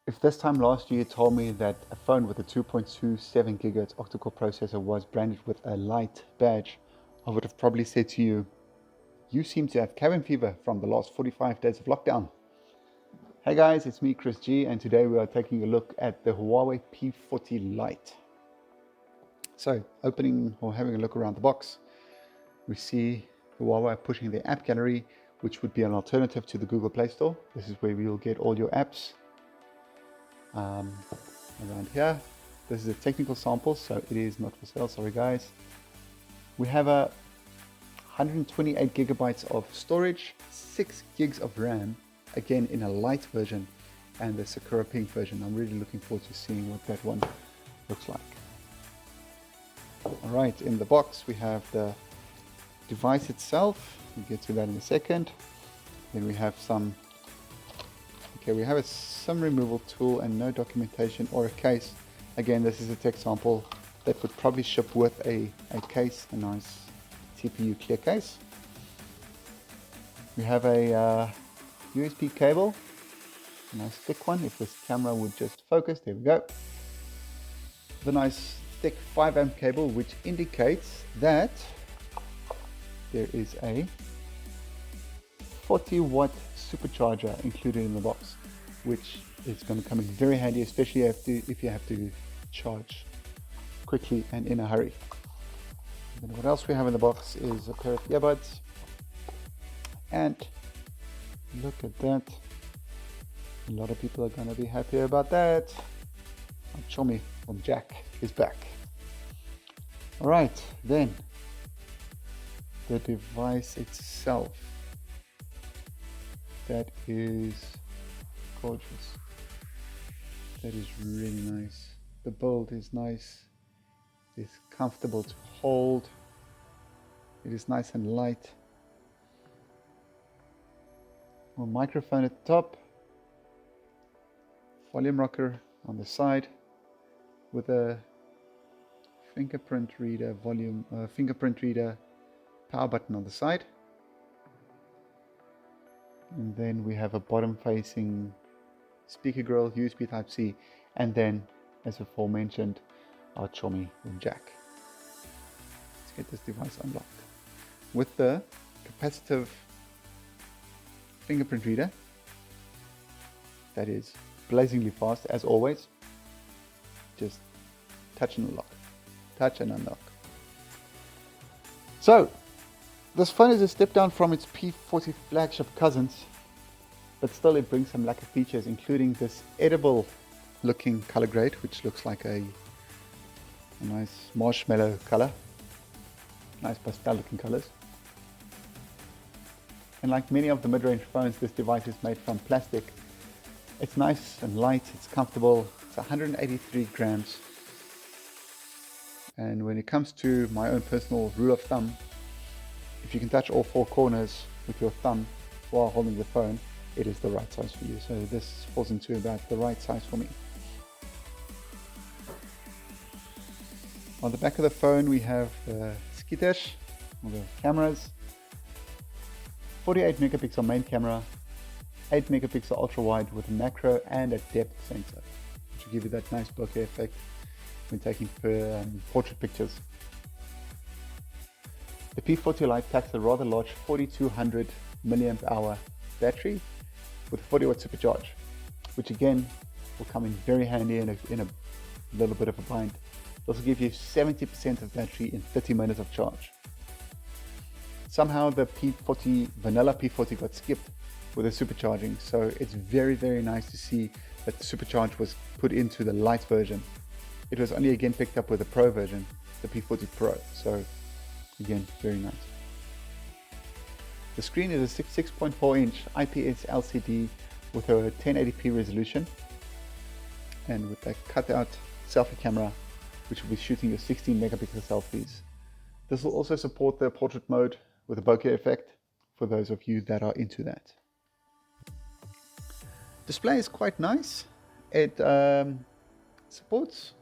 If this time last year you told me that a phone with a 2.27 gigahertz octa-core processor was branded with a Lite badge, I would have probably said to you, you seem to have cabin fever from the last 45 days of lockdown. Hey guys, it's me Chris G, and today we are taking a look at the Huawei P40 Lite. So, opening or having a look around the box, we see Huawei pushing their app gallery, which would be an alternative to the Google Play Store. This is where we will get all your apps. Around here, this is a technical sample, so it is not for sale, sorry guys. We have a 128 gigabytes of storage, 6 gigs of RAM, again in a Lite version, and the Sakura Pink version. I'm really looking forward to seeing what that one looks like. Alright, in the box we have the device itself. We'll get to that in a second. Then we have some SIM removal tool and no documentation or a case. Again, this is a tech sample that would probably ship with a case, a nice TPU clear case. We have a USB cable, a nice thick one. If this camera would just focus, there we go. The nice thick 5 amp cable, which indicates that there is a 40 watt supercharger included in the box, which is going to come in very handy, especially if you have to charge quickly and in a hurry. And then what else we have in the box is a pair of earbuds, and look at that, a lot of people are going to be happy about that. Show me from Jack is back. Alright, then the device itself, that is gorgeous. That is really nice. The build is nice. It's comfortable to hold. It is nice and light. A microphone at the top. Volume rocker on the side with a fingerprint reader power button on the side. And then we have a bottom facing speaker grill, USB Type-C, and then, as aforementioned, our chummy jack. Let's get this device unlocked. With the capacitive fingerprint reader, that is blazingly fast as always. Just touch and unlock, touch and unlock. So, this phone is a step down from its P40 flagship cousins, but still it brings some lacquer features, including this edible looking color grade, which looks like a nice marshmallow color, nice pastel looking colors. And like many of the mid-range phones, this device is made from plastic. It's nice and light, it's comfortable, it's 183 grams. And when it comes to my own personal rule of thumb, if you can touch all 4 corners with your thumb while holding the phone, it is the right size for you. So this falls into about the right size for me. On the back of the phone we have the skitters, or the cameras. 48 megapixel main camera, 8 megapixel ultra wide with a macro and a depth sensor, which will give you that nice bokeh effect when taking portrait pictures. The P40 Lite packs a rather large 4200 milliamp hour battery with 40 watt supercharge, which again will come in very handy in a little bit of a bind. It also gives you 70% of battery in 30 minutes of charge. Somehow the vanilla P40 got skipped with the supercharging, so it's very, very nice to see that the supercharge was put into the Lite version. It was only again picked up with the Pro version, the P40 Pro, so again, very nice. The screen is a 6.4 inch IPS LCD with a 1080p resolution, and with a cutout selfie camera, which will be shooting your 16 megapixel selfies. This will also support the portrait mode with a bokeh effect for those of you that are into that. Display is quite nice. It supports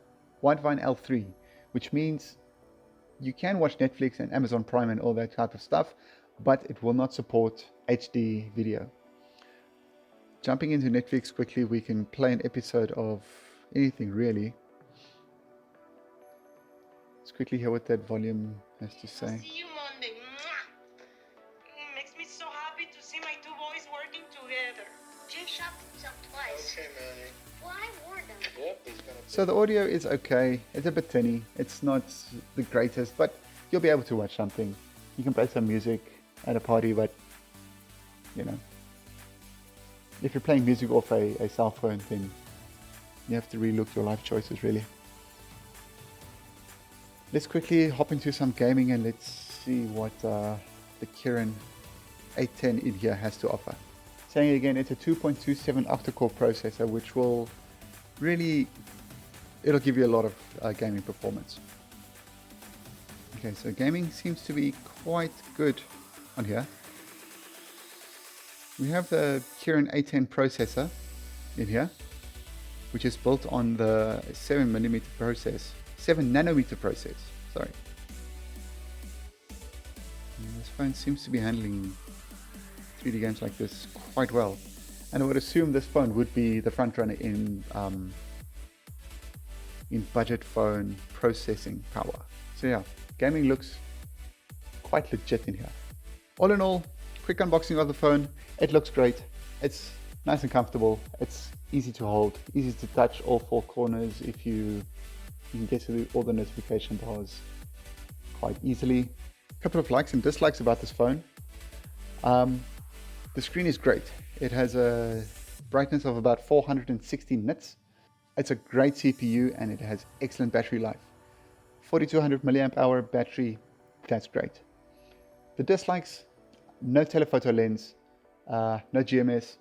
Widevine L3, which means you can watch Netflix and Amazon Prime and all that type of stuff, but it will not support HD video. jumping into Netflix quickly, we can play an episode of anything really. Let's quickly hear what that volume has to say. See you Monday. It makes me so happy to see my two boys working together. Jay shot himself twice. Okay, Manny. Well, I warned him. Yep, he's gonna. So the audio is okay. It's a bit tinny. It's not the greatest, but you'll be able to watch something. You can play some music at a party, but you know, if you're playing music off a cell phone, then you have to relook your life choices really. Let's quickly hop into some gaming and let's see what the Kirin 810 in here has to offer. Saying again, it's a 2.27 octa-core processor, which will really, it'll give you a lot of gaming performance. Okay, so gaming seems to be quite good on here. We have the Kirin 810 processor in here, which is built on the 7 nanometer process, sorry. And this phone seems to be handling 3D games like this quite well. And I would assume this phone would be the front runner in budget phone processing power. So yeah, gaming looks quite legit in here. All in all, quick unboxing of the phone. It looks great. It's nice and comfortable. It's easy to hold, easy to touch all four corners. If you can get to all the notification bars quite easily. A couple of likes and dislikes about this phone. The screen is great. It has a brightness of about 460 nits. It's a great CPU and it has excellent battery life. 4200 milliamp hour battery, that's great. The dislikes, no telephoto lens, no GMS.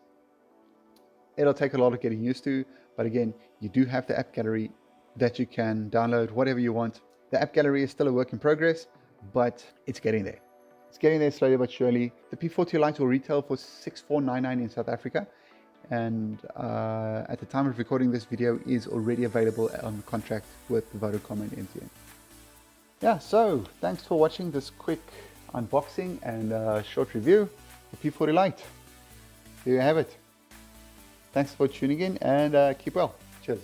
It'll take a lot of getting used to, but again, you do have the app gallery that you can download whatever you want. The app gallery is still a work in progress, but it's getting there. It's getting there slowly but surely. The P40 Lite will retail for $6,499 in South Africa, and at the time of recording this video is already available on contract with Vodacom and MTN. Yeah, so thanks for watching this quick unboxing and short review of P40 Lite. There you have it. Thanks for tuning in and keep well. Cheers.